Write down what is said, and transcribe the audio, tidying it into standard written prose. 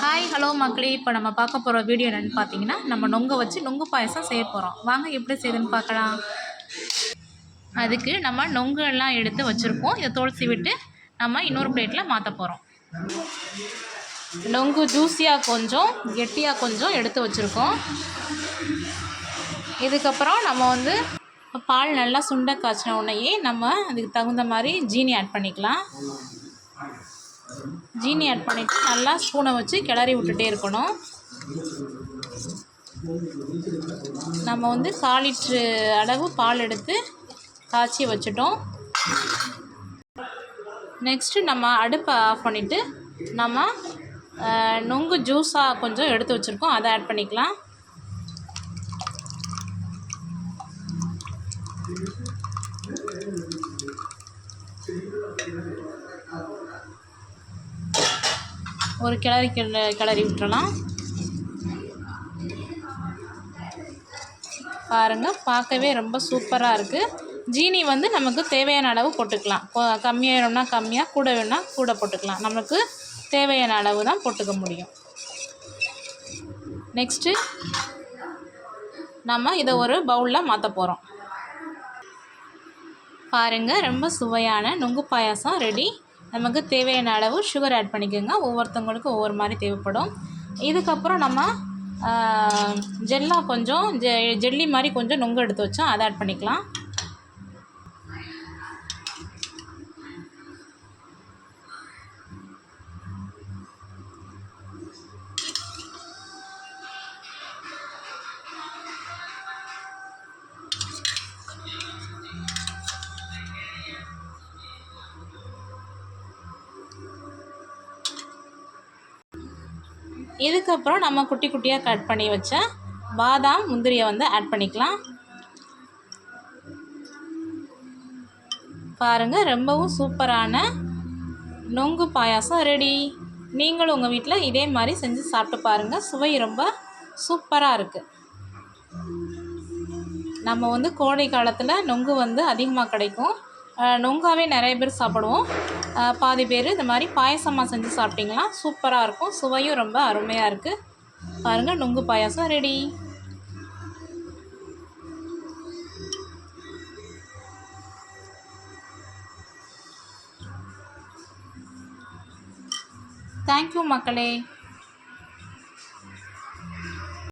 Hi hello மக்களே, இப்போ நம்ம பார்க்க போகிற வீடியோ என்னென்னு பார்த்தீங்கன்னா, நம்ம நொங்கை வச்சு நொங்கு பாயசம் செய்ய போகிறோம். வாங்க எப்படி செய்யுதுன்னு பார்க்கலாம். அதுக்கு நம்ம நொங்கு எல்லாம் எடுத்து வச்சுருக்கோம். இதை தோல் சீவிட்டு நம்ம இன்னொரு பிளேட்டில் மாற்ற போகிறோம். நொங்கு ஜூஸியாக கொஞ்சம் கெட்டியாக கொஞ்சம் எடுத்து வச்சுருக்கோம். இதுக்கப்புறம் நம்ம பால் நல்லா சுண்ட காய்ச்சின உடனேயே நம்ம அதுக்கு தகுந்த மாதிரி ஜீனி ஆட் பண்ணிக்கலாம். ஜீனி ஆட் பண்ணிவிட்டு நல்லா ஸ்பூனை வச்சு கிளறி விட்டுட்டே இருக்கணும். நம்ம 1/4 லிட்ரு அளவு பால் எடுத்து காய்ச்சி வச்சுட்டோம். நெக்ஸ்ட்டு நம்ம அடுப்பை ஆஃப் பண்ணிவிட்டு நம்ம நொங்கு ஜூஸாக கொஞ்சம் எடுத்து வச்சுருக்கோம், அதை ஆட் பண்ணிக்கலாம். ஒரு கிளறி விட்டுறலாம். பாருங்கள், பார்க்கவே ரொம்ப சூப்பராக இருக்குது. ஜீனி நமக்கு தேவையான அளவு போட்டுக்கலாம். கம்மியாக வேணும்னா கம்மியாக, கூட வேணும்னா கூட போட்டுக்கலாம். நமக்கு தேவையான அளவு தான் போட்டுக்க முடியும். நெக்ஸ்ட்டு நம்ம இதை ஒரு பவுலில் மாற்ற போகிறோம். பாருங்கள், ரொம்ப சுவையான நொங்கு பாயாசம் ரெடி. நமக்கு தேவையான அளவு சுகர் ஆட் பண்ணிக்கோங்க. ஒவ்வொருத்தவங்களுக்கும் ஒவ்வொரு மாதிரி தேவைப்படும். இதுக்கப்புறம் நம்ம ஜெல்லாக கொஞ்சம் ஜெல்லி மாதிரி கொஞ்சம் நொங்கு எடுத்து வச்சோம், அதை ஆட் பண்ணிக்கலாம். இதுக்கப்புறம் நம்ம குட்டி குட்டியாக கட் பண்ணி வச்ச பாதாம் முந்திரியை ஆட் பண்ணிக்கலாம். பாருங்கள், ரொம்பவும் சூப்பரான நொங்கு பாயாசம் ரெடி. நீங்களும் உங்கள் வீட்டில் இதே மாதிரி செஞ்சு சாப்பிட்டு பாருங்கள். சுவை ரொம்ப சூப்பராக இருக்குது. நம்ம கோடை காலத்தில் நொங்கு அதிகமாக கிடைக்கும். நொங்காவே நிறைய பேர் சாப்பிடுவோம். பாதி பேர் இந்த மாதிரி பாயசமாக செஞ்சு சாப்பிட்டிங்கன்னா சூப்பராக இருக்கும். சுவையும் ரொம்ப அருமையாக இருக்குது. பாருங்கள், நொங்கு பாயாசம் ரெடி. தேங்க்யூ மக்களே.